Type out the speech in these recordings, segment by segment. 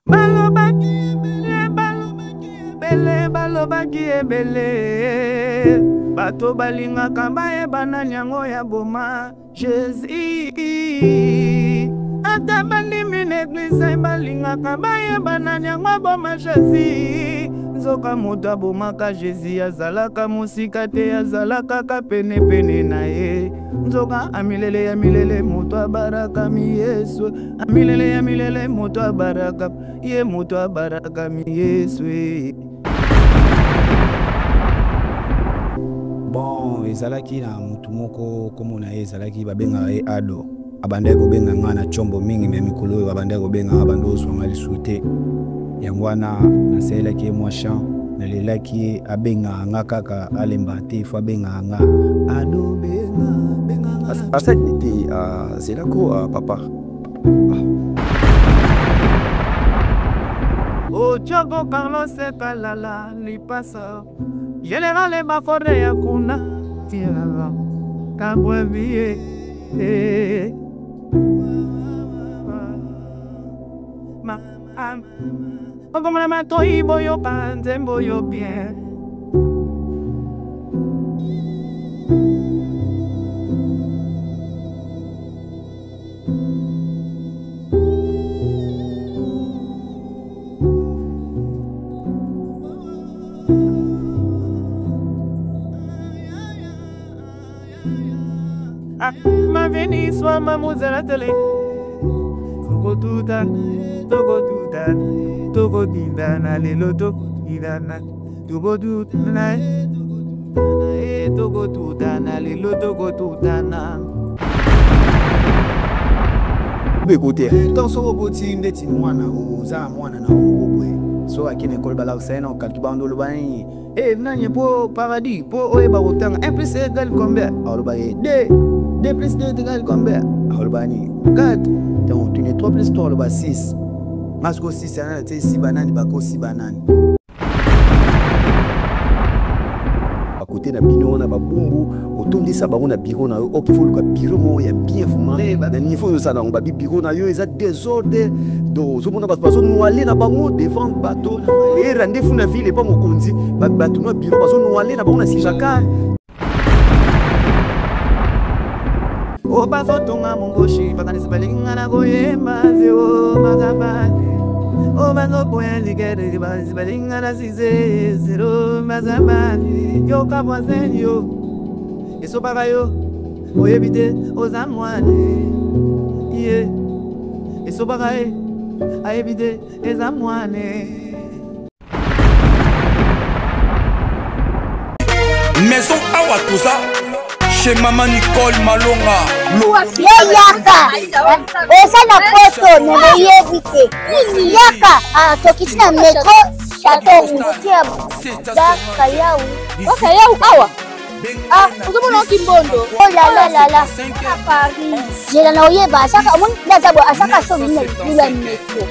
balobaki ebele bato balingaka bayebana nyango ya boma Jésus ata bandimi n'eglise balingaka bayebana nyango boma Jésus nzoka moto abomaka Jésus azalaka mosika te azalaka ka pene na ye nzoka amilele ya milele moto abaraka mi Yesu amilele ya milele moto abaraka ye moto abaraka mi Yesu. Bon, ezalaki na mutu moko komona ezalaki babenga e ado abandai ko benga ngana chombo mingi me mikolo abandai ko benga abando swanga lisute yangwana na selaki mwa champ na lelaki abenga ngakaka alemba te fo benga nga ado benga asa niti zelako papa o chogo Carlos Kalala lipasa General Bafore ya kuna tiara kabwe vie ma como la mato y voy yo panze voy yo bien ma veni sua mamuzela tele Togo dindana lelo togo dindana Togo dindana Togo dindana lelo togo dindana Écoutez, dans ce robot ndeti mwana uza mwana na robot so akine kolba la sena kalkibando lo bani nanye po paradis po oeba otanga 1 plus 1 égale combien alors ba 2 plus 2 égale combien alors bani 4 donc tu n'es 3 plus 3 alors ba 6 masko 6 ana te 6 banani bako 6 banani côté na bino na babumbu otondisa bango na bureau na yo okifoluka bureau mo ya bien fumé na niveau ça na babi bureau na yo eza désordre do zo mona bato noaler na bango devant bateau et rendez-vous na ville pas mokonzi bato no bureau bazo noaler na bango na sijaka o bazo tonga mongoshi bakanisi balinga na koyemba zeo mazabane o bazo poya ligere balinga na size zero mazabane yo kabwazen yo eso baka yo oyebite ozamwane ye eso baka ayebite ezamwane Maison awa tuza chez Maman Nicole Malonga. Yaka esa na poto nemoyebite yaka tokiti na metro Château Kayau awa uzomona kimbondo oh la Paris jela na oyeba asaka mon ndazabo asaka so mine ya metro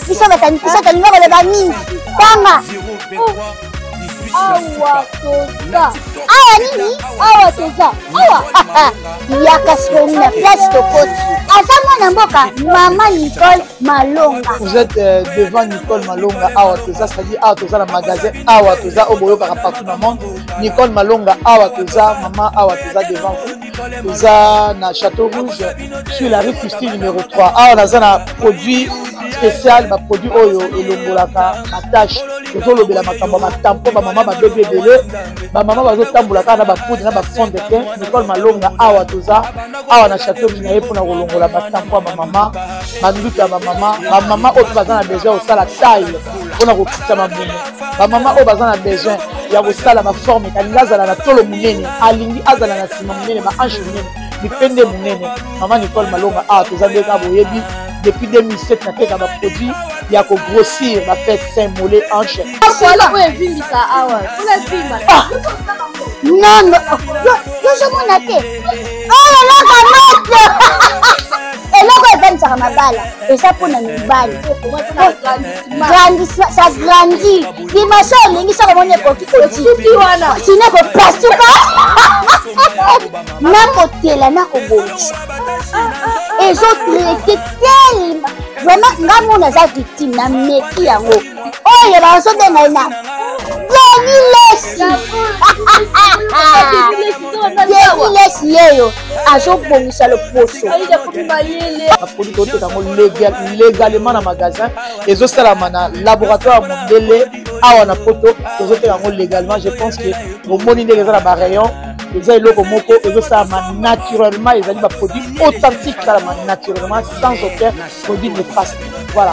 bisa batani ngolo bani tanga awa nini awa toza awa yaka sona place de côte asama na mboka Maman Nicole Malonga. Vous êtes devant Nicole Malonga awa toza c'est-à-dire awa toza na magasin awa toza oboyoka partout dans le monde Nicole Malonga awa toza maman awa toza devant vous toza na Château Rouge sur la rue Custine numéro 3 awa naza na produit spécial ba produit oyo elongolaka attache tozolobela makambo matampo ba mama ba bébé belé ba mama bazotambola kana ba poudre na ba fond de teint Nicole Malonga awa toza awa na Château Rouge na epona kolongola matampo ba mama banduta ba mama oyo bazana besoin osala taille pona kokita mamuno ba mama oyo bazana besoin ya kosala ba forme kalinga azala na tolo munene alingi azala na sima munene ba hanche munene bipende munene Maman Nicole Malonga awa toza ndeka boyebi depuis 2007 na teka ba produit ya ko grossir ba fait sein mollet hanche voilà oye vimbisa awa kuna vimba non yo je mona te oh la kamate eloko evanisaka mabala eza mpona mibali ça grandit dimension olingi soko moni ekoki kosuki wana sino ekopasuka nakotela nakobongisa ezotraite telema vraiment nga mona za victime na meki yango oyo ba so de na Lesi yeyo azobongisa le poso produit oteka yango légalement na magasin ezosalama na laboratoire mondele awa na poto tozoteka yango légalement. Je pense que omoni ndenge eza na barayon eza eloko moko ezosalama naturellement, ezali baproduit authentique salama naturellement sans aucun produit néfaste. Voilà.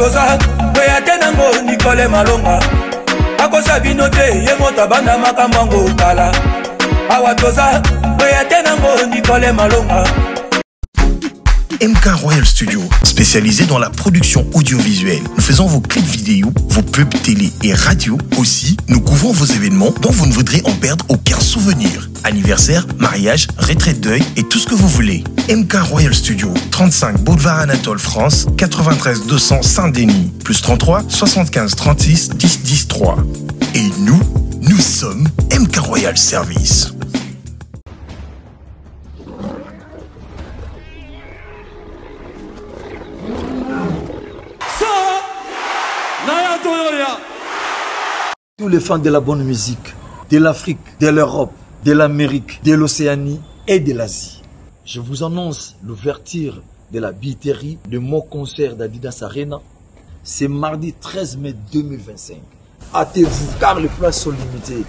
akosa bino te ye moto abanda makambo yango kala awa toza oya te nango Nicole Malonga. MK Royal Studio, spécialisé dans la production audiovisuelle. Nous faisons vos clips vidéo, vos pubs télé et radio. Aussi, nous couvrons vos événements dont vous ne voudrez en perdre aucun souvenir. Anniversaire, mariage, retraite deuil et tout ce que vous voulez. MK Royal Studio, 35 Boulevard Anatole France, 93 200 Saint-Denis, plus 33 75 36 10 10 3. Et nous sommes MK Royal Service. Tous les fans de la bonne musique, de l'Afrique, de l'Europe, de l'Amérique, de l'Océanie et de l'Asie. Je vous annonce l'ouverture de la billetterie de mon concert d'Adidas Arena. C'est mardi 13 mai 2025. Hâtez-vous car les places sont limitées.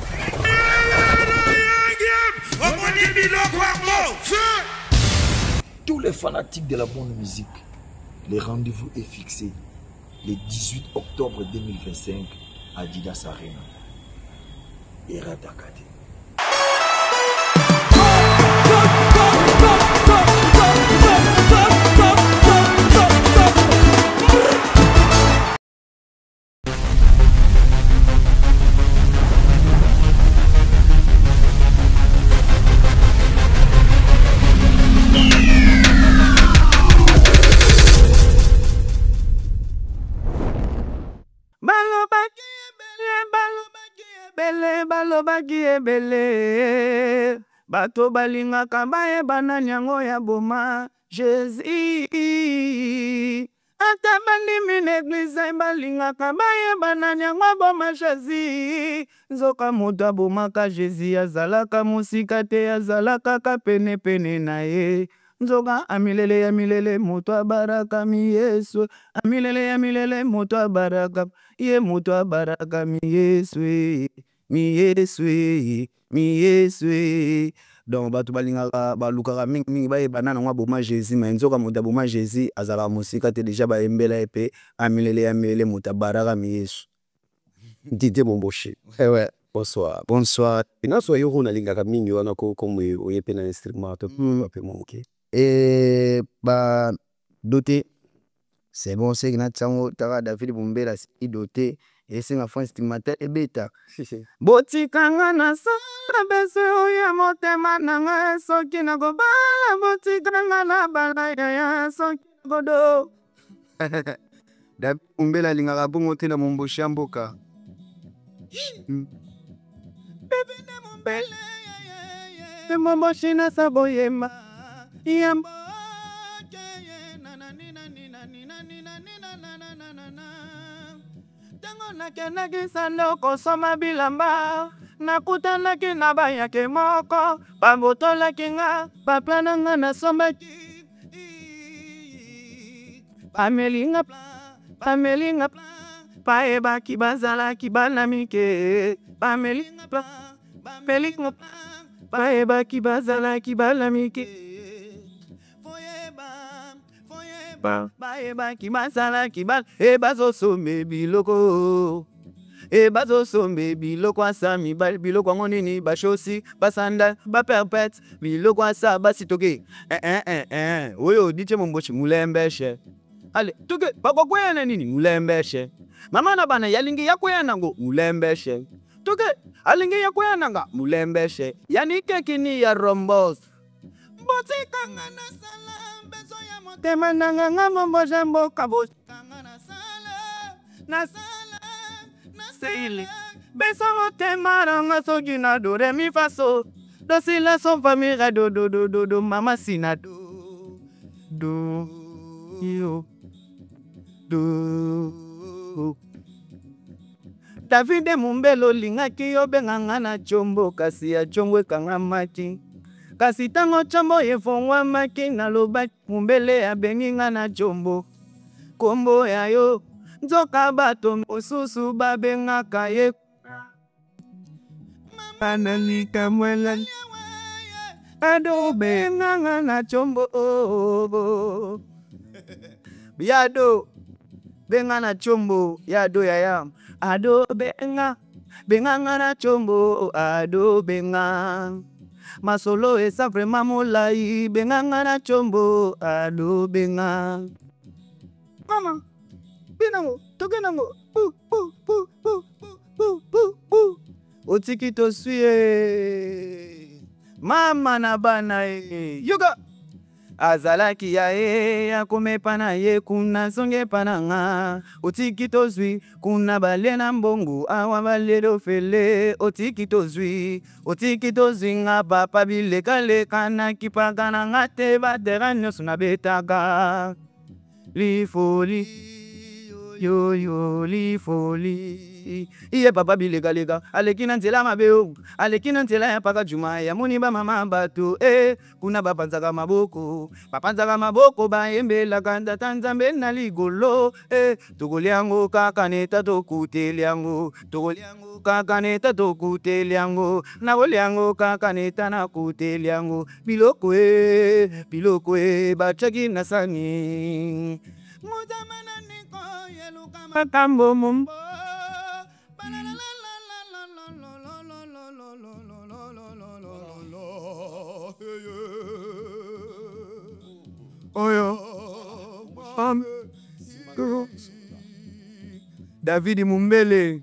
Tous les fanatiques de la bonne musique, le rendez-vous est fixé le 18 octobre 2025 à Adidas Arena. Et Radakate. balobaki ebele bato balingaka bayebana nyango ya boma Jésus ata bandimi n'eglise balingaka bayebana nyango boma Jésus nzoka moto abomaka Jésus azalaka mosika te azalaka ka pene na ye nzoka amilele ya milele moto abaraka mi Yesu amilele ya milele moto abaraka ye moto abaraka mi Yesu mi Yesu donc bato balingaka balukaka mingi bayebana nango aboma Jésus ma nzoka moto aboma Jésus azalaka mosika te déjà bayembela ye mpe amilele ya milele moto abaraka mi Yesu. Didier Momboche. Ouais. Bonsoir. Bonsoir. Inaso yo nalingaka mingi wana ko comme oyepe na instrument to pe moke. Et bah doté c'est bon c'est que na tsango taka David Bumbela si doté et c'est ma fin stigmateur et bêta. Botikanga na sala beso ya motema nanga soki na gobala botikanga na bala ya soki godo. David Bumbela lingaka bongo te na Momboche ya mboka. Bébé na Bumbela ya Momboche na saboyema yambo tango nakendaki sando kosoma bilamba nakutanaki na bayake moko babotolaki nga bapla nga nasombaki pamelinga payebaki bazalaki bana mike pamelinga payebaki bazalaki bana mike bayebaki bazalaki bana bazosombe biloko bazosombe biloko asa mibali biloko yango nini bashosi basanda baperpete biloko asa basitoke oyo Didier Momboche mulembeshe ale tuke bakokweyana nini mulembeshe mama na bana yalingi yakweyana ngo mulembeshe tuke alingi yakweyana nga mulembeshe yani kekini ya rombos botikanga na sala beso ya motema nanga nga Momboche mboka botikanga na sala seile beso motema nanga soki na do re mi fa so do si la son famille do mama sina do yo bato. Davide Mumbelo lingaki yo benganga na chombo kasi ya chombo ekangamaki. Kasi tango chombo efongwamaki na loba Mumbele abenginga na chombo. Kombo ya yo nzoka bato mosusu babengaka ye. Analika mwela ado benganga na chombo. Yado benga na chombo yado yayam. Ado benganga na chombo. Ado benga masolo esa vraiment molai benganga na chombo. Ado benga mama binango tokenango otiki to suye mama na bana yoga azalaki ya ya komepa na ye kuna songe pananga otiki to zwi kuna bale na mbongo awa balelo fele otiki to zwi nga papa bileka na kipaka na ngate batera nyoso na betaka lifoli yo lifoli iye papa bilega alekina nzela mabeo alekina nzela ya paka juma ya muni ba mama bato kuna bapanzaka maboko bayembela kanda tanzambe na ligolo tokoliango kaka neta tokuteliango na goliango kaka neta na kuteliango biloko bachaki na sani muzamana niko yeluka makambo mumbo oyo David Mumbele.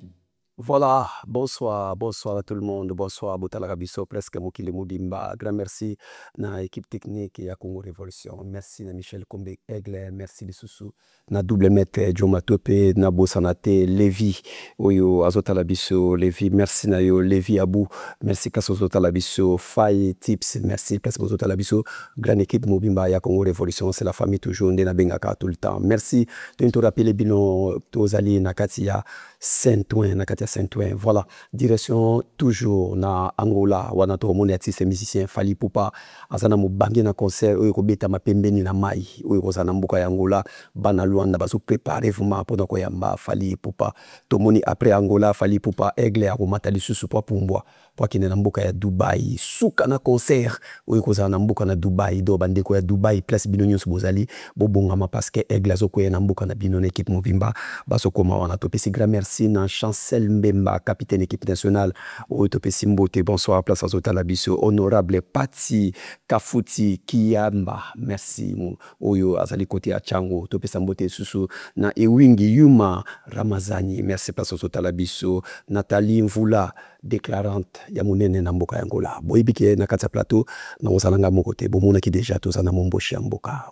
Voilà, bonsoir à tout le monde, bonsoir Botala Rabiso, presque Mokile Moubimba, grand merci na équipe technique ya Congo Révolution, merci na Michel Kombe Aigle, merci de Soussou, na double maître Joma Tope, na Bosanate, Lévi, Oyo Azotala Biso, Lévi, merci na yo, Lévi Abou, merci Kasozotala Biso, Faye Tips, merci presque Azotala Biso, grande équipe Moubimba ya Congo Révolution, c'est la famille toujours, Ndena Bengaka tout le temps, merci, tu nous rappelles Bino, Tozali, Nakatia, Saint-Ouen, Nakatia Saint-Ouen, voilà, direction toujours na Angola, wana to moni artiste musicien Fally Ipupa, azana mubangi na concert, oyo ko beta mapembeni na mai, oyo ko zana mbuka ya Angola, bana Luanda baso préparer vraiment pendant ko yamba Fally Ipupa, to moni après Angola Fally Ipupa Aigle ya ko matali susu po pumbwa, po kine na mbuka ya Dubai, suka na concert, oyo ko zana mbuka na Dubai, do bande ko ya Dubai place bino nyonso bozali, bobongama parce que Aigle azo ko ya na mbuka na bino na équipe Movimba, baso koma wana to pesi grand merci na Chancel Mbemba, capitaine équipe nationale, Otopesi Mbote, bonsoir, place Azotala Biso, honorable Pati Kafuti Kiyamba, merci, Oyo Azali Kote Achango, Otopesa Mbote Susu, na Ewingi Yuma Ramazani, merci, place Azotala Biso, Nathalie Mvula, déclarante, Yamunene Namboka Yangola, Boibike na Katsa Plateau, na Osalanga Mokote, Bomona qui déjà tous en Momboshi Amboka,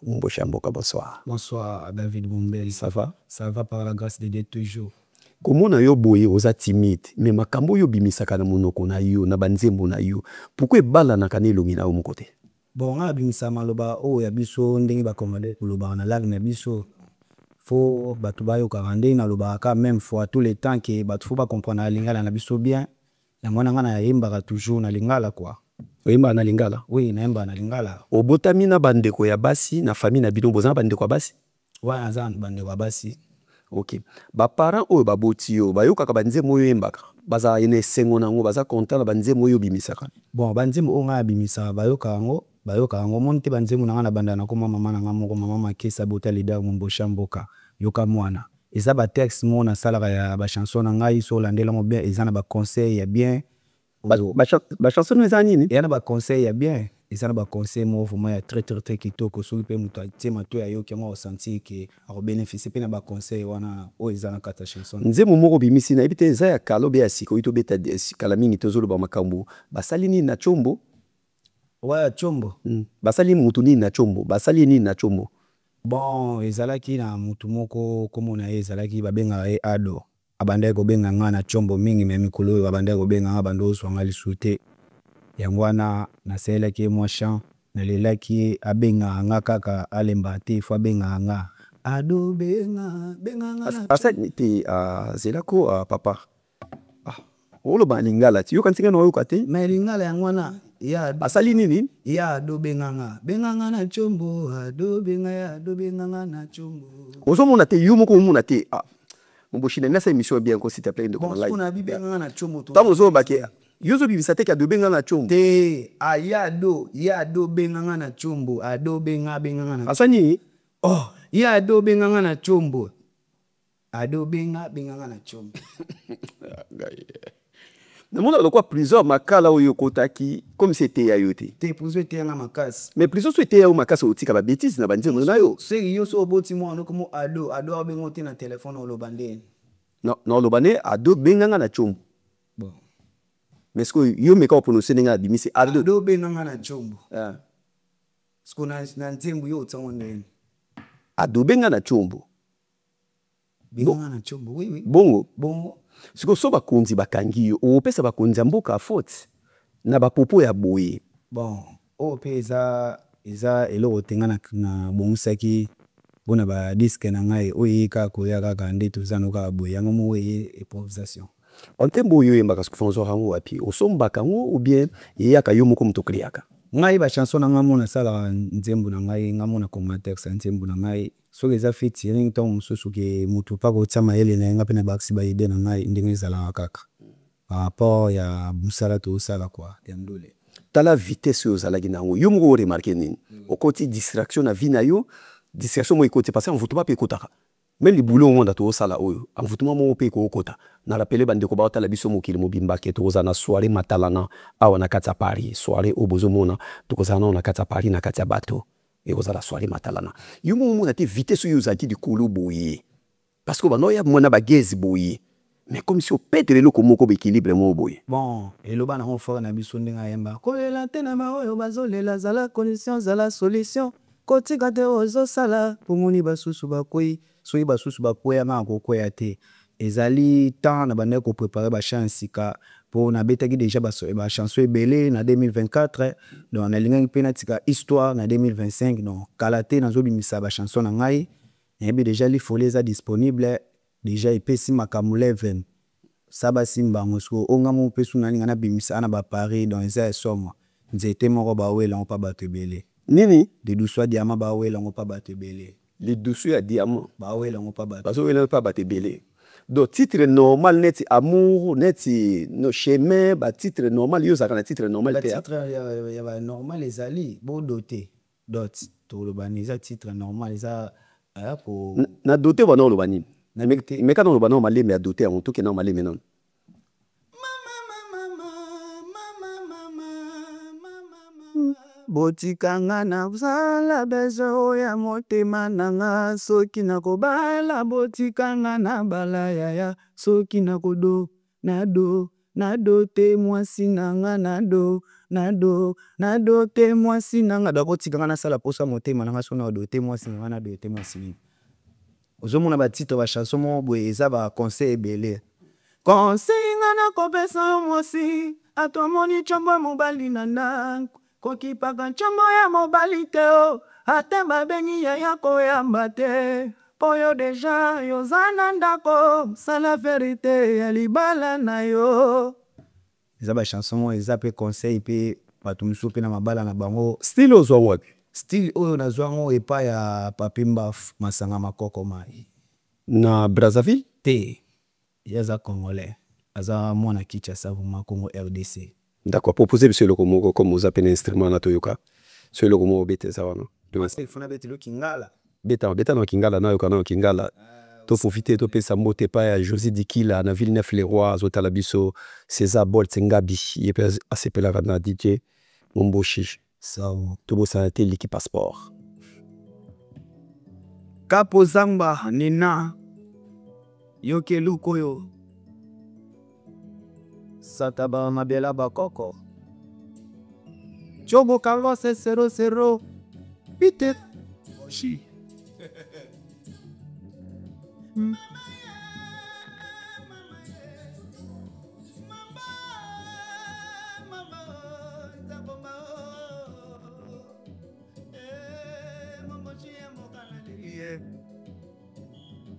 bonsoir. Bonsoir, David Mumbele. Ça va? Ça va par la grâce de Dieu toujours. Comment na yo boye oza timide mais makambo yo bimisaka na monoko na yo na banzembo na yo pourquoi bala na kanelo ngina o mokote bon nga bimisa maloba o ya biso ndenge ba komande koloba na langue na biso fo batu ba yo karande na loba ka même fois tous les temps que batu faut pas comprendre la lingala na biso bien na mwana nga na yemba toujours na lingala quoi oyemba na lingala oui na yemba na lingala obotami na bandeko ya basi na famille na bino bozana bandeko ya basi ouais azan bandeko ya basi. Ok. Ba parents oyo baboti yo bayokaka banzembo oyo yembaka baza ene sengo nango baza content na banzembo oyo bimisaka bon banzembo o nga bimisaka bayoka yango monte banzembo na nga na banda na koma mama na nga moko mama Makesa Bota leader Mbosha Mboka yoka mwana eza ba texte mona salaka ya ba chanson na ngai so landela mo bien eza na ba conseil ya bien ba chanson eza nini eza na ba conseil ya bien eza na ba conseil mo vraiment ya très kitoko so pe muto tema to ya yo ke mo sentir que a bénéficier pe na ba conseil wana o eza na kata chanson nzembo moko bimisi na ebite eza ya kalobe ya siko ito beta kala mingi tozolo ba makambo basali nini na chombo ouais chombo basali mutu nini na chombo basali nini na chombo bon ezalaki na mutu moko komona ezalaki babenga ado abandai ko benga nga na chombo mingi me mikolo abandai ko benga nga bando swanga lisute yango wana nasalelaki mwa champ nalelaki abenga nga kaka alemba te fo abenga nga ado benga benga asa te zelako papa oloba lingala ti yo kantinga no yo kate mais lingala yango wana ya asali nini ya ado benganga benganga na chombo ado benga ya ado benganga na chombo ozomona te yo moko omona te moboshina nasa émission bien ko s'il te plaît de bon live kuna bibenganga na chombo to tamo zo bake yo zo bibisa te ka do benganga na chombo te ya ado benganga na chombo ado benganga na asani ya ado benganga na chombo ado benganga na chombo namona lokwa prison makala oyo kotaki comme c'était ya yo te prison te nga makasi mais prison so était ya o makasi otika ba bêtise na banzemo na yo seri yo so oboti mwana komo ado abengo te na téléphone oloba ndeni non lobane ado benganga na chombo bon mais ce que yo meka prononcer ninga bimisi ado benganga na chombo sko na nzembo yo tsango ndeni ado benganga na chombo benganga na chombo oui bongo siko so bakonzi bakangi yo opesa bakonzi ya mboka a faute na bapopo ya boye bon oyo mpe eza eloko tenga na bongisaki mpona badiske na ngai oyo eye kaka koya kaka nde toza no kaka boye yango mo eye improvisation ntembo oyo oyembaka soki fonzwaka yango wapi osombaka yango ou bien eyaka yo moko moto okreaka ngai bachanson na ngai mo nasalaka nzembo na ngai ngai mo na commentaire nzembo na ngai soki eza featuring ntango mosusu ke motu mpa kotia mayele na ye ngai mpe na bakisi baide na ngai ndenge ezalaka kaka par rapport ya mosala toosala kua ya ndole tala vitesse oyo ozalaki nango yo moko oremarke nini okoti distraction na vie na yo distraction mo ekoti parce que envoûtement mpe ekotaka me libulu omonda toosala oyo envoûtement moko mpe ekookota na rapele bandeko baotala biso mokili mobimba ke tokozala na soirée matalana awa na kati ya Paris soirée oyo bozomona tokozala nao na kati ya Paris na kati ya bato ekozala soirée matalana yo moko omona te vitesse oyo ozalaki likolo boye parce que banoya mona bagezi boye mais comme si opete leloko moko baéquilibre mo boye bon eloba nango fort na biso ndenge ayemba kolela te na baoyo bazolela zala condition zala solution kotika te ozosala pomoni basusu bakwei soki basusu bakweya nga kokwea te ezali temps na bandeki koprépare bachan ya sika mpo nabetaki déjà bachanson ebele na 2024 donc nalingaki mpe natika histoire na 2025 donc kala te nazobimisa bachanson na ngai nayebi déjà lifoli eza disponible déjà epesi makambo 11 sa basimbango siko onga mo mpe su nalinga nabimisa ana baparis donc eza esomo nzete moko bawelango mpa bato ebele nini de douce diamant bawelango mpa bato ebele les dessous ya diamant bawelango mpa bato bazowelango mpa bato ebele donc titre normal neti amour neti no chemin batitre normal yo ozalaka na titre normal te titre ya banormal ezali bodote dot tolobani eza titre normal eza na dote wana oloba nini meka na oloba nao malembe ya dote yango toke nao malembe nano botikanga na zala bezo ya motema nanga soki nakobala botikanga na balayaya soki nakodo nado te mwasi nanga nado te mwasi nanga dakotikanga nasala posa motema nanga so nado te mwasi nanga nado te mwasi nanga ozomona batitre bachanson moko boye eza baconseil ebele conseil nga nakopesa yo mwasi ato amoni ntsombo ya mobali na ndako kokipaka ntsombo ya mobali te o ate babengi yaya koyamba te mpo yo deja yoza na ndako sala verite ya libala na yo eza bachanson moko eza mpe conseil mpe bato mosusu mpe na mabala na bango style ozwa wapi style oyo nazwango epai ya papi mbaf masanga makoko mai na Brazzaville te ye aza congolais aza mwana Kinshasa vuma Congo RDC d'accord proposer biso eloko moko comme oza pene instrument na toyoka so eloko moko obeta eza wana funa betelo kingala beta na kingala nayoka na kingala toprofite topesa mbote epai ya José Dikila na ville neuf leroy azotala biso César Bolt Ngabi ye mpe asepelaka na DJ Momboshi tobosana te liki passeport Kapo Zamba Nina Yoke Lukoyo Sataba Mabela Bakoko Chobo Carlos 00 Peter Oshi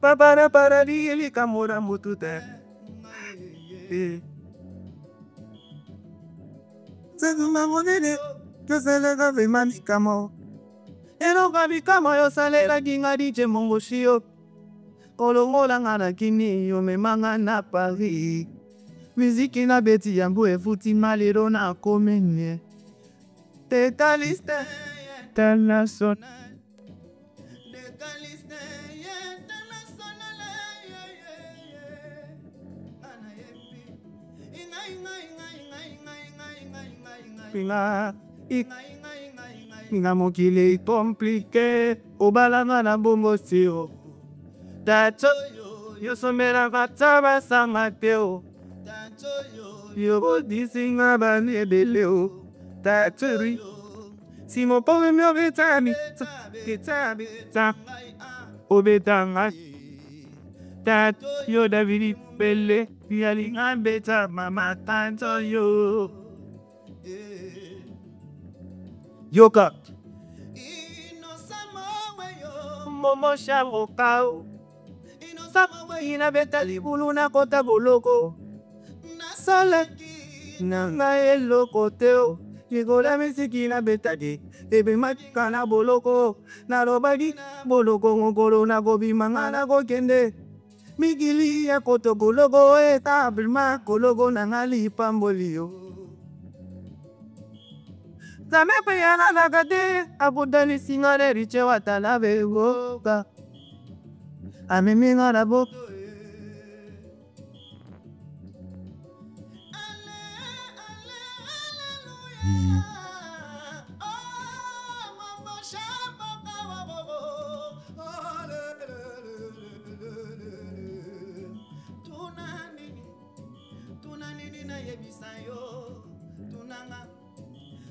Papa na paradis ili kamora mutute. Seguma monene, que se le gabe manikamo. Ero gabi kama yo salera kinga dije mongoshio. Kolongola ngana kini yo memanga na Paris. Muziki na beti yambu efuti malero na komenye. Tetaliste international. Tetaliste international. Inga mokili compliqué. Obalanga na bongo sio. Tato yo somera kataba sangateo. Yo bodisi nga bane beleo. Tatori si mo pove mi obetami ta obetanga tat yo davidi pele yali nga beta mama tanto yo yoka momo shavokao ina beta libulu na kota boloko sala nanga eloko teo Yegola misiki na betade, ebe matika na boloko, na robagi boloko ngokoro na gobi mangana go kende. Migili ya koto gologo etablema kologo na ngali pambolio. Zame peyana nagade, abudani singare riche watanabe woka. Amemi ngara boko.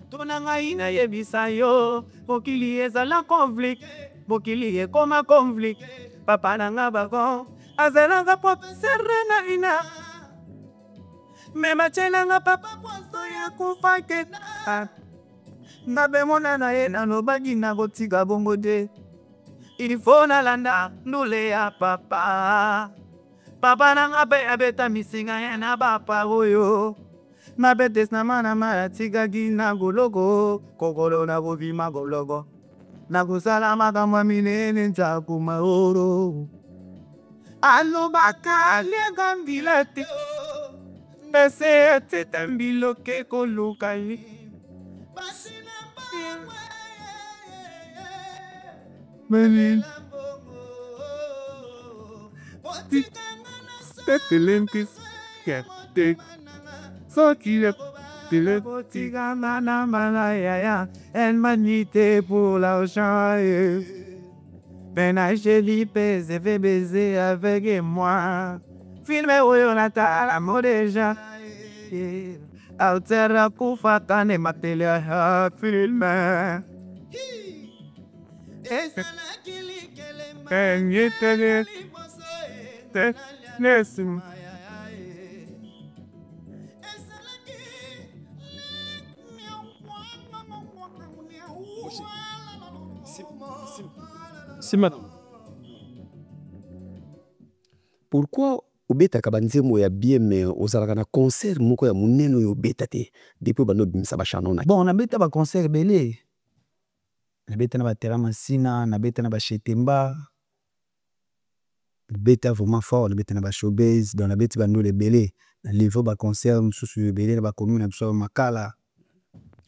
Tunanga ina yebisayo, mokili ezala conflict, mokili ekoma conflict, papa nanga bagon, azalanga pop serena ina. Mema chenanga papa posto ya kufake Nabe mona na ye na nobagi na gotiga bongo de. Ilifona landa nule ya papa. Papa nanga be abeta misinga ya na bapa oyo. Nabe desna mana mara tiga gina gologo. Kokolo na gobi magologo. Na kusala makama minene ntaku maoro. Alo baka legambilete. Pese te tambilo ke kolukali. Menil Tetelentis Kete Sokile Tile Botiga Mana Malaya En manite pour l'argent Benage lipe se fait baiser avec moi Filme Oyonata la modeja Altera kufa kane matelia filme Enyetele te nesim C'est madame. Pourquoi obetaka banzembo ya bien mais ozalaka na concert moko ya munene oyo obeta te depuis bano bimisa bachano na bon nabeta ba concert belé nabeta na ba terrain masina nabeta na ba chetemba nabeta vraiment fort nabeta na ba showbiz donc nabeti bando le belé na niveau ba concert mususu belé na ba commune na biso makala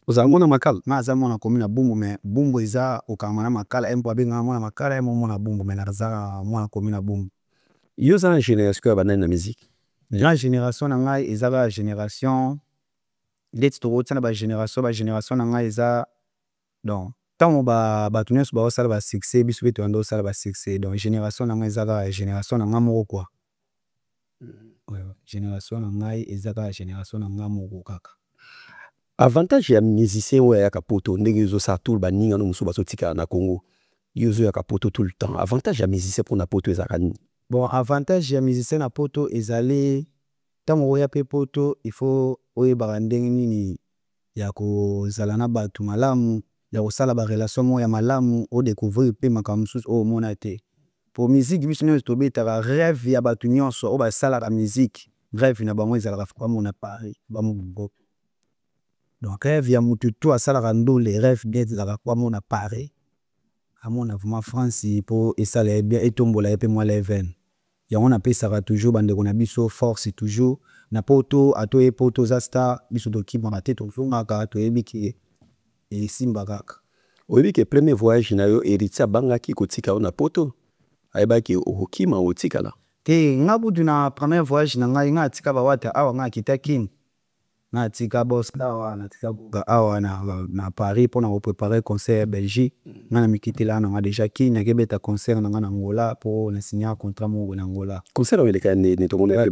ozalaka na makala na za mona commune na bumbu mais bumbu eza okama na makala empo abenga mona makala emo mona bumbu mais na za mona commune na bumbu yo za génération ya banani na musique la génération na ngai eza ba génération leti tokotana ba génération na ngai eza donc tant bato nyonso baosala ba succès biso mpe toyanda osala ba succès donc génération na ngai eza kaka génération na ngai moko quoi génération na ngai eza kaka génération na ngai moko kaka avantage ya musicien oyo ayaka poto ndenge ezosala tout baninga no mosusu bazotikala na Congo yo ozoyaka poto tout le temps avantage ya musicien mpona poto ezalaka nini bon avantage ya musicien na poto ezali ntango oya mpe poto il faut oyebaka ndenge nini ya kozala na bato malamu ya kosala ba relation moko ya malamu odécouvrir mpe makambo mosusu oyo omona te pour musique biso nyonso tobetaka rêve ya bato nyonso oyo basalaka musique rêve na bango ezalaka bamona Paris bamona donc rêve ya motu to asalaka ndole rêve bien ezalaka bamona Paris amona vraiment France mpo esala ye bien etombola ye mpe mwa leven yango napesaka toujours bandeko na biso force toujours na poto atoye poto za star biso tokimaka te tozongaka toyebi ke esimba kaka oyebi ke premier voyage na yo Héritier abangaki kotika yo na poto ayebaki okokima otikala te nga butu na premier voyage na ngai nga atika bawata awa nga akita kini nga atika boska awa natika buka awa na Paris mpona koprépare concert ya Belgique nga na mikitela na nga déjà kini nakebeta concert na nga na Angola mpo na signer contrat moko na Angola concert oyo eleka nini tomona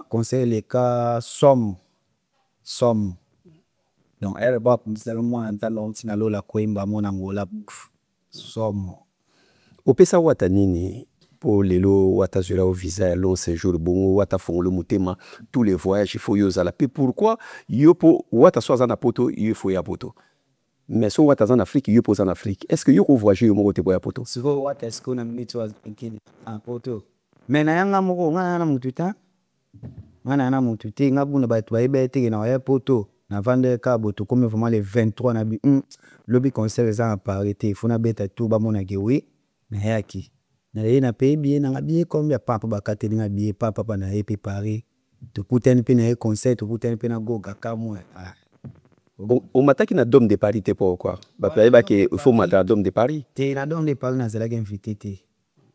concert eleka somme donc elle va mzalo mwana ntalo ntina lola koyemba mona Angola somme opesa wata nini po lelo wata zela au visa ya long séjour bongo wata fongolo mutema tous les voyages il faut yozala pe pourquoi yo po wata so za na poto yo faut ya poto mais so wata za en Afrique yo po en Afrique est-ce que yo ko voyager yo moko te boya poto siko wata est-ce qu'on a mis toi nkini en poto mais na yanga moko nga na mututa nga na mututi nga buna ba bayebe te na ya poto na vendre ka boto comme vraiment les 23 na bi lobby concert za à Paris te faut na beta tout ba mona ke oui na yaki na ye na pays bien na bien comme ya papa ba kateli na bien papa na ye pe Paris to kuteni pe na ye concert to kuteni pe na go kaka moi o mataki na Dôme de Paris te pourquoi ba paye ba ke faut mata Dôme de Paris te na Dôme de Paris na zela ke invité te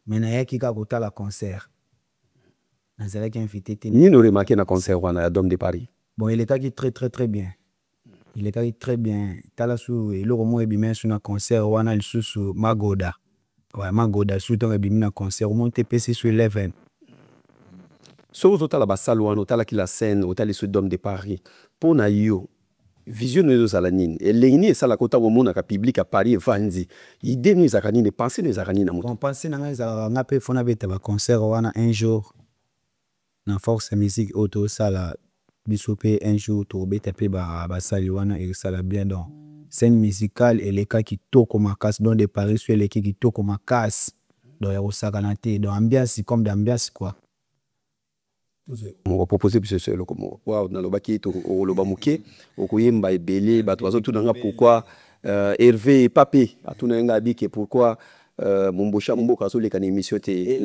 mais na yaki ka kota la concert na zela ke invité te ni no remarqué na concert wana ya Dôme de Paris bon il était très bien il était très bien talasu et le romo ebimé sur na concert wana le susu magoda ouais magoda surtout ebimé na concert monter PC sur 11 so totala basalo wana totala ki la scène totala sur Dôme de Paris pour na yo vision de nos alanine et l'ennemi ça la kota mona ka public à Paris vandi idée nous zakanine penser nous zakanine na moto penser na nga nga pe fona beta ba concert wana un jour na force musique auto sala bisope un jour to beta pe ba sali wana et ça la bien donc scène musicale et les cas qui toko makas dans des Paris sur les qui toko makas donc ya osakanate donc ambiance comme d'ambiance quoi on va proposer plus ce le comme waaw na lobaki to loba muke okoyemba ebele bato bazotu nanga pourquoi Hervé Papé atuna nga bike pourquoi Mombosha Mboka so lekana émission te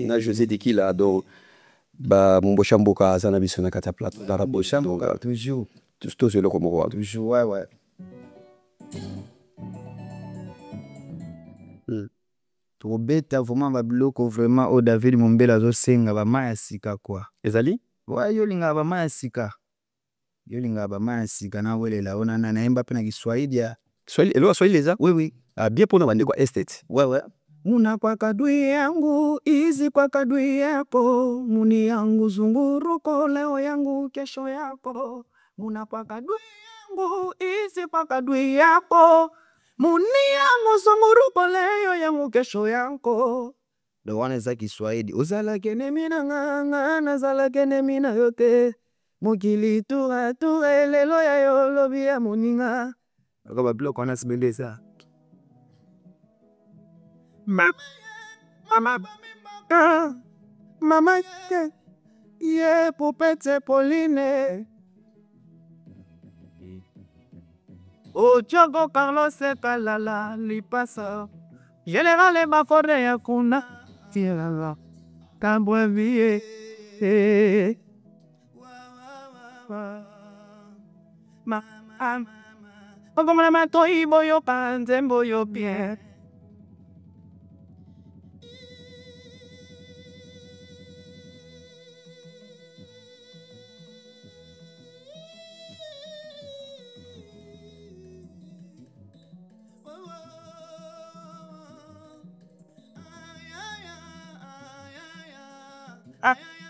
na José Dekila donc ba Mombosha Mboka azana biso na kata plateau na Mombosha Mboka toujours tout ce le comme waaw toujours ouais tobeta vraiment babiloko vraiment o David Mombela azosenga bamaya sika quoi ezali ouais yolinga bamaya sika na welela ona na yemba pe na Kiswahili ya Swahili elo Swahili leza oui bien pona bande kwa estate ouais muna kwa kadui yangu izi kwa kadui yako muni yangu zunguruko leo yangu kesho yako muna kwa kadui yangu izi kwa kadui yako muni yangu zunguruko leo yangu kesho yako ndo wana za Kiswahili uzala kene mina nganga na zala kene mina yote mukili tura lelo ya yolobi ya muninga akaba block wana sibeleza mama ye Poupette Pauline Ochogo Carlos Kalala lipasa General Bafore ya kuna tirala Kambwe vie mama Ogomana matoi boyo panze boyo bien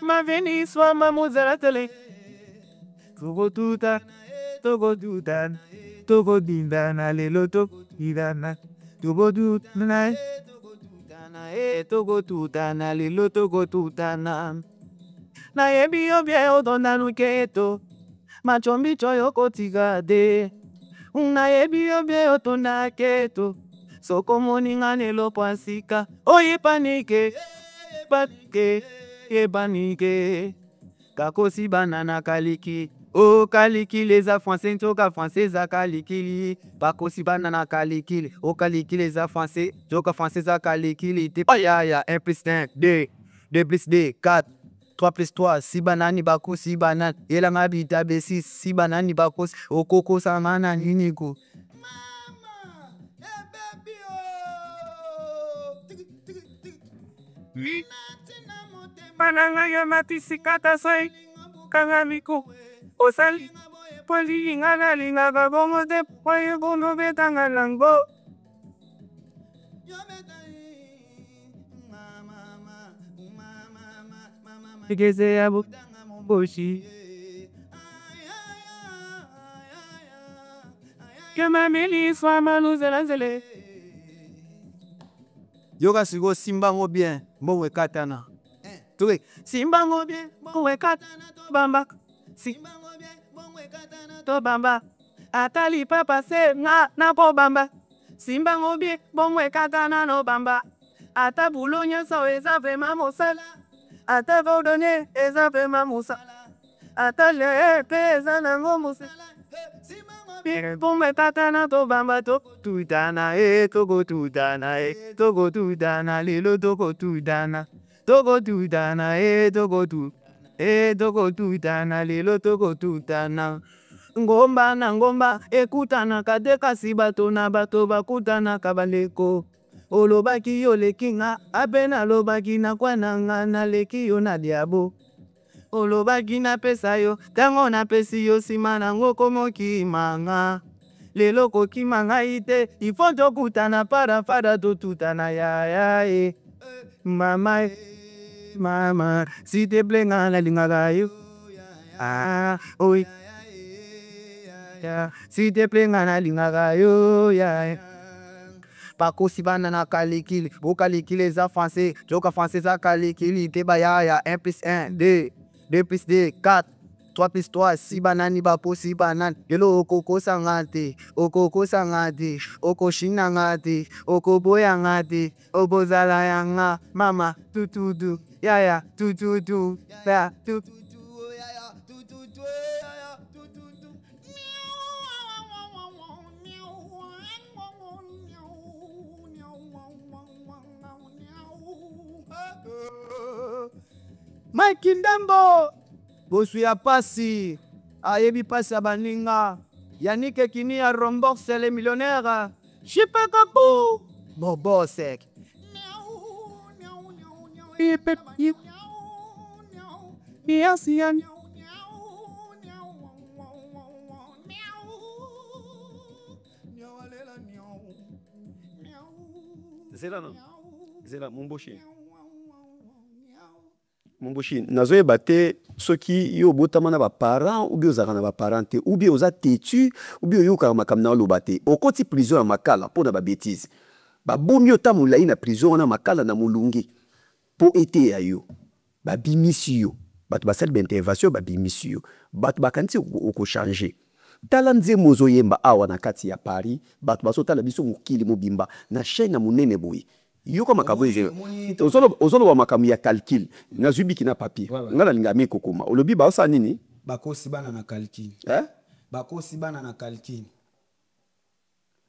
ma veni swa mamuzela tele Togo dinda na lelo Togo dinda Togo dutana Togo tutana lelo Togo tutana na yebi obie odona nuketo machombi choyo kotigade na yebi obie otona keto soko moninga nelo pasika oye panike panike ye panike kakosi banana kaliki o kaliki les a français toka français a kaliki bakosi banana kaliki o kaliki les a français toka français a kaliki te ya 1 plus 1 2 plus 2 4 3 plus 3 si banani bakosi banana ela ngabita be6 si banani bakosi okoko sangana niniko Pananga ya matisikata soy kangamiko osali poli ngana linga gabongo de poye bono betanga lango igeze yabu boshi kama mili swama luzelazele yoga sigo simbango bien mbowe katana tuwe simbango bien mbowe katana to bamba simbango bien mbowe katana to bamba atali papa se na ko bamba simbango bien mbowe katana no bamba ata bulonya so eza vraiment mosala ata vodone eza vraiment mosala ata le pesa nango mosala Bombe tatana to bamba to tutana togo tutana togo tutana lilo togo tutana togo tutana togo tutana lilo togo tutana ngomba na ngomba ekutana kadeka si bato na bato bakutana kabaleko olobaki yo lekinga apena lobaki na kwananga na leki yo na diabo olobaki na pesa yo tango na pesi yo sima nango komoki manga lelo koki manga ite ifo tokutana para totutana ya mama mama si te plenga na lingaka yo oi si te plenga na lingaka yo bakosi bana na kalikili bokalikili eza français joka français za kalikili te ya 1 plus 1 2 plus 2 4 3 plus 3 si banani baposi banani yelo okoko sangate oko shina ngate oko boya ngate obozala yanga mama tutudu ya tutudu ya tutudu ya tutudu ya tutudu Mike Ndambo bosu ya pasi ayebi pasi ya baninga Yannick Kini ya rembourse les millionnaires Chipakapu Bobosek Zela non Zela Momboshi nazoyeba te soki yo botama na ba parents ou bien ozaka na ba parents te ou bien oza têtu ou bien oyokaka makambo na oloba te okoti prison ya makala mpo na ba bêtise babomi yo ta molai na prison wana makala na molungi mpo ete ya yo babimisi yo bato basali baintervention babimisi yo bato bakanisi okochange tala nzembo ozoyemba awa na kati ya Paris bato bazotala biso mokili mobimba na chaîne na monene boye yoko makambo ozoloba makambo ya calcul nazwi biki na papier nga nalinga mi kokoma olobi baosa nini bakosi bana na calcul bakosi bana na calcul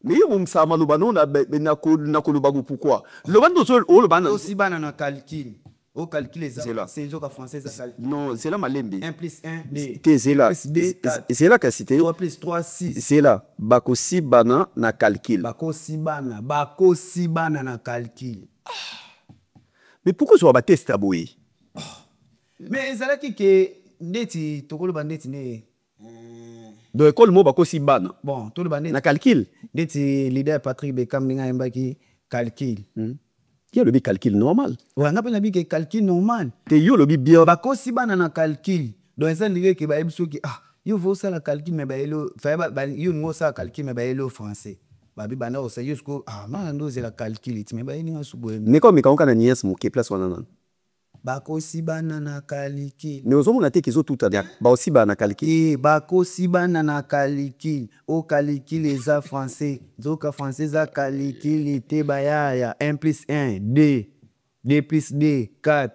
mais yo momsa maloba non na koloba pourquoi loba ndozo oloba bakosi bana na calcul au calcul c'est zoka française non c'est là malembe 1 plus 1 c'est là que c'était 3 plus 3 6 c'est là bakosi bana na calcul bakosi bana na calcul mais pourquoi so ba test aboy mais ezalaki ke ndeti tokoloba ndeti ne do école mo bakosi bana bon toloba ndeti na calcul ndeti leader Patrick Bekam ninga yembaki calcul Yo le bi calcul normal. Ouais, ngapa na bi ke calcul normal. Te yo le bi bien. Bakosi bana na calcul. Donc ça dire que ba ebiso ki yo vo ça la calcul mais ba elo fa ba yo ngo ça calcul mais ba elo français. Ba bi bana o ça jusqu'au man ndo c'est la calcul mais ba ni ngasubo. Ne comme ka na nièce mo ke place wana nan. bakosi bana na kalikili mais ozomona te kizo tuta baosi bana na kalikili bakosi bana na kalikili o kalikili eza français nzoka français eza kalikili te bayaya 1 plus 1 2 2 plus 2 4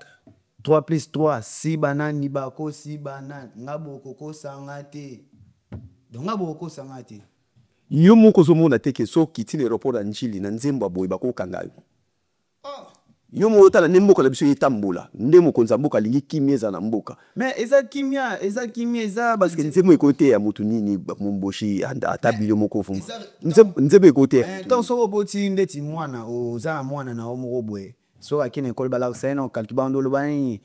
3 plus 3 si banani bakosi banani nga bokokosanga te donc nga bokokosanga te yo moko ozomona te ke soki ti aéroport ya njili na nzembo ya boye bakokanga yo yo moko otala nde mboka na biso etambola nde mokonzi ya mboka alingi kimia eza na mboka mais eza kimia eza parce que nzembo ekote ya motu nini momboshi ata bilo moko vuma nzembo ekote donc soki oboti ndeti mwana oza na mwana na yo moko boye soki akende ekolo balakisa ye na okalki bando oloba nini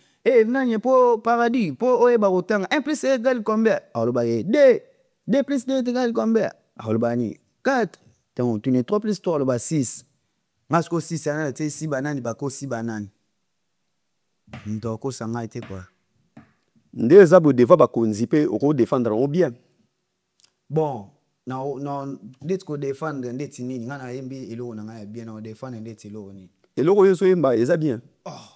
nanye mpo paradis mpo oyeba kotanga 1 plus 1 égale combien aloba ye 2 plus 2 égale combien aloba nini 4 donc tuni 3 plus 3 aloba 6 nga siko 6 anana te si banani bakosi banani moto akosa ngai te kwa nde eza bodeva bakonzi mpe okodefendre yango bien bon ndeti kodefendre ndeti nini nga nayembi eloko na ngai ya bien na kodefendre ndeti eloko nini eloko oyo ezoyemba eza bien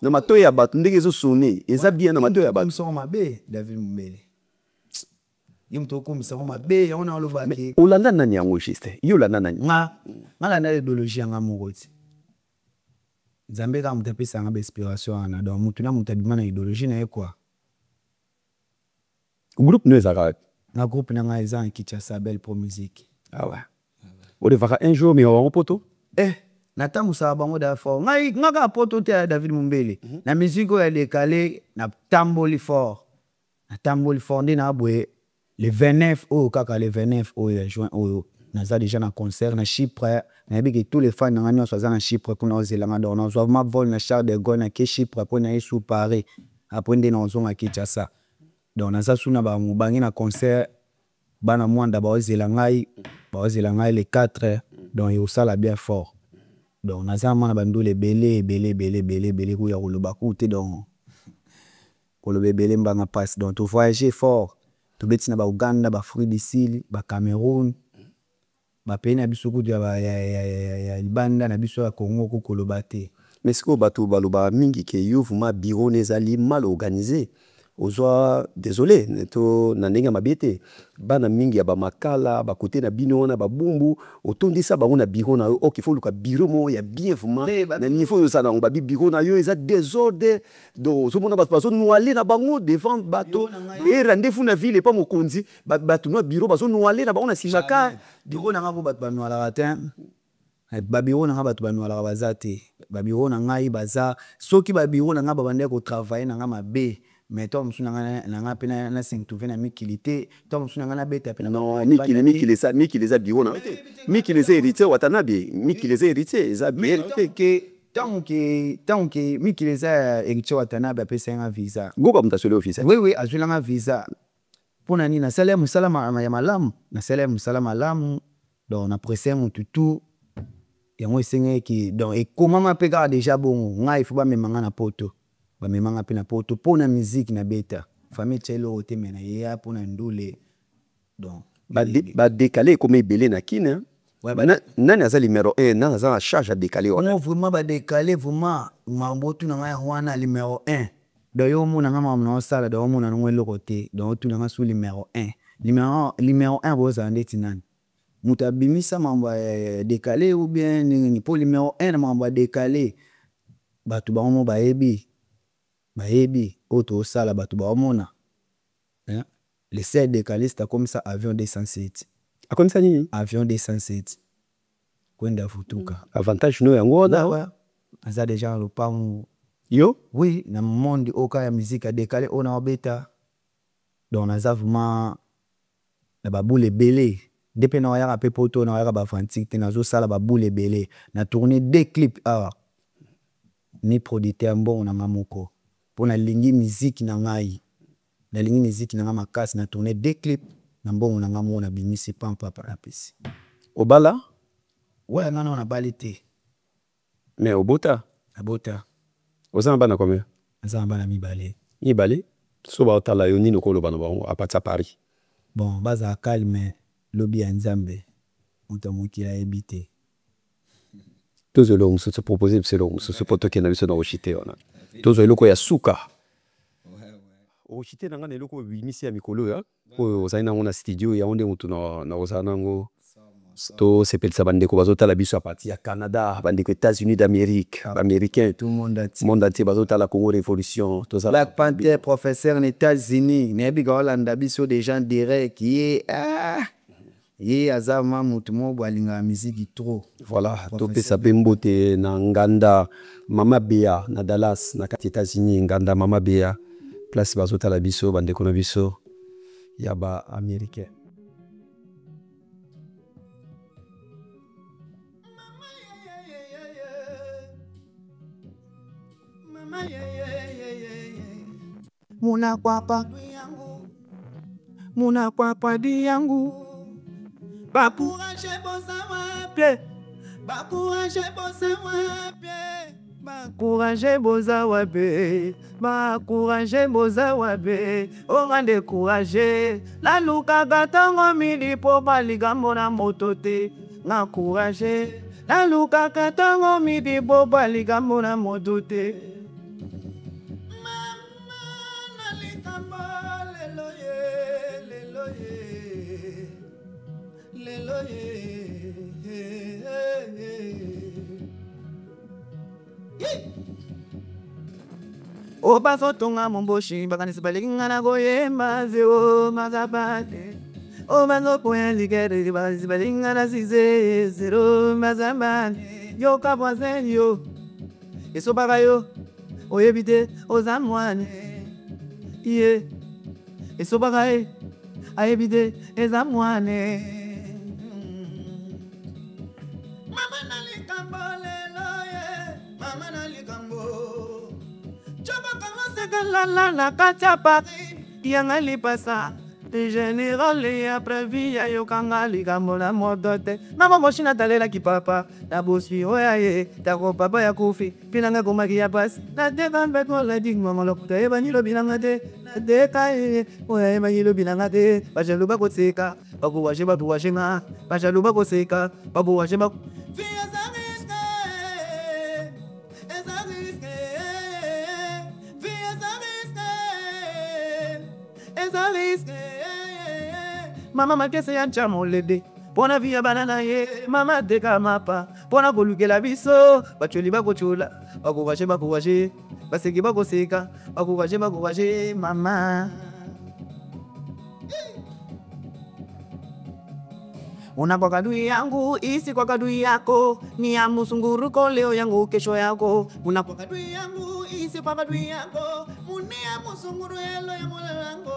na matoyi ya bato ndenge ezosone eza bien na matoyi ya bato komisango mabe David Mumbele ye moto okomisango mabe yango na olobaki olanda nani yango juste ye olanda nani nga landa idéologie yanga moko ti nzambe kaka moto apesanga bainspiration wana donc motu na moto abima na idéologie na ye kua groupe no ezalaka wapi na groupe na ngai eza en Kinshasa Belle Pro Musique awa odevaka un jour mais wango poto natambusaka bango da fort ngai kaka poto te ya David Mumbele na musique oyo ya dekale natamboli fort nde na boye le 29 oyo kaka le 29 oyo ya juin oyo naza déjà na concert na Chypre nayebi ke tous les fans na nga nyonso aza na Chypre kuna ozelanga donc nazwa ma vol na Charles de Gaulle nake Chypre mpo na ye sous Paris apres nde nazonga Kinshasa donc naza su na bamobangi na concert bana mwanda baozela ngai le 4 donc eosala bien fort donc naza mwana bandula ebele kuya koloba ku te donc koloba ebele mbanga passe donc tovoyage fort tobeti na bauganda bafruit du sud bacameroun bapays na biso kutu ya libanda na biso ya Congo kokoloba te mais sikoyo bato baloba mingi ke yo vuma biro nezali mal organisé ozwa désolé to na ndenge ya mabe te bana mingi ya bamakala bakote na bino wana babumbu otondisa bango na biro na yo oki fo luka biro mo ya bien vuma na niveau oyo osala nango babi biro na yo eza désordre donc ozomona bato bazonoale na bango devant bato rendez-vous na ville epa mokonzi bato no biro bazonoale na bango na nsima biro nanga po bato banwalaka te babiro nanga bato banwalaka baza te babiro na ngai baza soki babiro nanga babandaki kotravaille nanga mabe mais toi mosu nanga pe na 5 touvé na mikili te toi mosu nanga na beta pe non mikili eza biro na te mikili eza héritier watanabe mikili eza héritier eza bien ke tant que mikili eza héritier watanabe apesa yanga visa goka moto asoli officiel oui azwelanga visa mpona nini nasala mosala ya malamu nasala mosala malamu donc na presse motu tu yango esengeki donc ekomama mpe kaka déjà bongo ngai ifo bamemanga na poto bamemanga mpe na poto mpona musique na beta famille tia eloko te me na yeya mpona ndule donc badekale ekoma ebele na kine nani aza numéro 1 nani aza na charge ya dekale wana vraiment badekale vraiment mambo otuna ngai wana numéro 1 donc yo omona nga mamu na osala donc omona nango eloko te donc otuna nga su numéro 1 numéro 1 bozala ndeti nani moto abimisa mambo ya dekale ou bien nini mpo numéro 1 na mambo ya dekale bato bango bayebi oyo toosala bato baomona le ser décaliste akomisa avion 207 akomisa nini avion 207 kwenda futuka avantage no yango wana aza déjà na lopango yo oui na monde oka ya musique adekale oyo na obeta donc naza vraiment na babule ebele nde mpe na wayaka mpe poto na wayaka bafantique te nazosala babule ebele na tourné 2 clips awa ni producteur mbongo na nga moko mpo nalingi miziki na ngai makasi na tourné 2 clips na mbongo na nga moko nabimisi pampapa napesi obala ouais nga na nabali te mais obota nabota oza na bana combien aza na bana mibale so baotala yo nini okoloba na bango apatisa Paris bon bazala calme lobi ya nzambe moto mokili ayebi te tozelo mosusu propose biso eloko mosusu mpo tokenda biso na oshite wana tozo eloko ya suka ochite nanga na eloko bimisi ya mikolo ya oyo ozali nango na studio ya onde mutu na ozala nango to sepelisa bandeko bazotala biso à partir ya Canada bandeko États-Unis d'Amérique américain tout monde entier bazotala Congo Révolution Black Panther professeur aux États-Unis nebi Holanda biso des gens direct qui est ye azama mutu mo balinga musique trop voilà to pesa bembote na nganda Mama Bea na Dallas na kati États-Unis nganda Mama Bea place bazotala biso bandeko na biso ya ba américain. Muna kwapa di yangu bakuraje boza wapye bakuraje boza wapye bakuraje boza wapye bakuraje boza wapye ongande courage la luka katango mili po baligambo na moto te nga courage la luka katango mili po baligambo na moto te. O baso tonga momboshi bakanisi balinga na goyemba zero mazabate o baso poya ligere bakanisi balinga na size zero mazabate yo kabwazen yo eso bagayo oyebite ozamwane iye eso bagaye ayebite ezamwane mama nalikambo lelo ye mama nalikambo la kacha Paris yanga lipasa de général et après vie yo kanga ligambo na modote mama moshina talela ki papa na bosi oyaye ta ko papa ya kufi finanga komaki ya pas na de kan beto la dig mama lokuta e banilo bilanga te na de kai oyaye banilo bilanga te bajalu ba koseka babu waje nga bajalu ba koseka babu waje ba Mama makese ya chamo lede pona via banana ye mama deka mapa pona kolukela biso bacholi bakochola bakuwaje baseki bakoseka bakuwaje mama una kwa kadui yangu isi kwa kadui yako ni ya musunguruko leo yangu kesho yako una kwa kadui yangu isi kwa kadui yako muni ya musunguru yelo ya mola yangu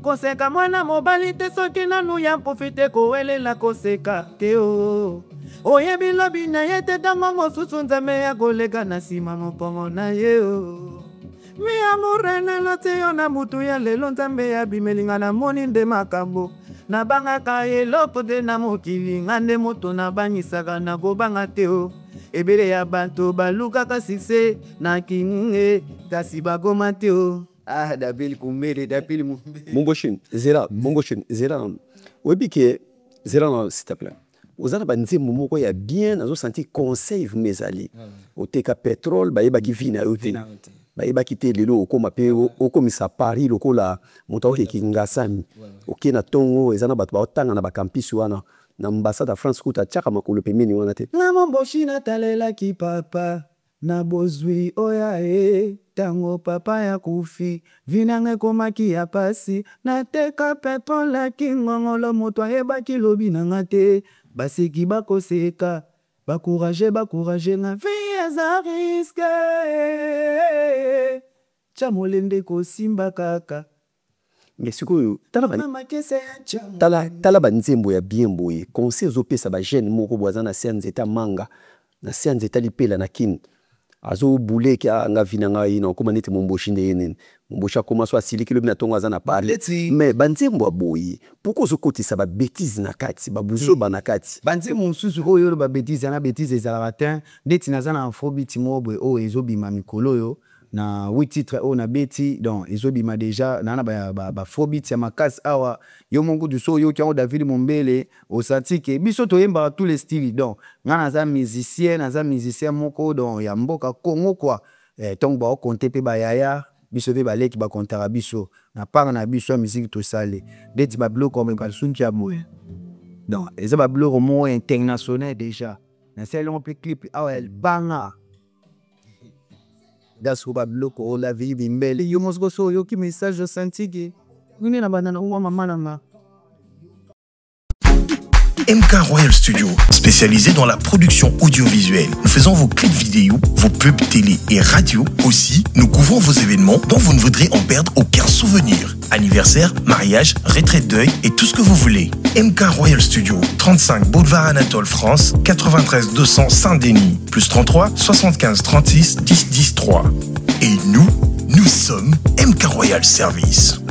koseka mwana mobali te soki nanu ya profite kowelela koseka te o oyebi lobi na ye te ntango mosusu nzambe ya koleka na nsima mopongo na ye o mi amorenela te yo na mutu ya lelo nzambe ya bimelinga na moni nde makambo nabangaka eloko te na mokili nga nde moto nabangisaka na kobanga te o ebele ya bato balukaka sukse na kinge kasi bakoma te o dabili kumele dabili mumbele Mongoshin zera oyebi ke zera s'il te plaît ozana banzembo moko ya bien nazo sentir conseil mezali oteka pétrole bayebaki vi na yo te bayebaki te lelo okoma pe okomisa Paris lokola moto okeki ngasami oke na tongo eza na bato baotanga na bakampisi wana na ambassade ya France kuta tiaka makolo pembeni wana te na momboshi natalelaki papa na bozwi oya tango papa ya kufi vinanga ekomaki ya pasi nateka pétrole kingongolo moto ayebaki lobi nanga te baseki bakoseka bakourage nga vie eza riske tya molende kosimba kaka mais sikoyo tala banzembo ya bien boye conseil ezopesa bagene moko boaza na se ya nzete manga na se ya nzete lipela na kini azobuleki anga vina ngai na okoma neti momboshi nde yenene momboshi akoma so asiliki lobi na tongo aza na pale mais banzembo aboyi pourquoi ozokotisa babétise na kati babuzoba na kati banzembo mosusu oyo oyo babétise na bétise ezalaka te ndeti naza na afrobiti moko boye oyo ezobima mikolo oyo na 8 titres o na beti donc ezobima déjà na ba faux beats ya makasi awa yo mongo du so yo ki on David Mombele au senti que biso to yemba tous les styles donc ngana za musicien moko donc ya mboka Congo quoi donc ba compter pe ba yaya biso pe ba leki ba kontara biso na part na biso musique to sale deti ba bloc comme ba sunkia moye donc eza ba bloc mo international déjà na celle on peut clip awa el banga. Das ba bloko la vie bimbele yo mosgo so yo ki message de santige ngine na banana ngwa mama na MK Royal Studio, spécialisé dans la production audiovisuelle. Nous faisons vos clips vidéo, vos pubs télé et radio. Aussi, nous couvrons vos événements dont vous ne voudrez en perdre aucun souvenir. Anniversaire, mariage, retraite deuil et tout ce que vous voulez. MK Royal Studio, 35 Boulevard Anatole France, 93 200 Saint-Denis, plus 33 75 36 10 10 3. Et nous sommes MK Royal Service.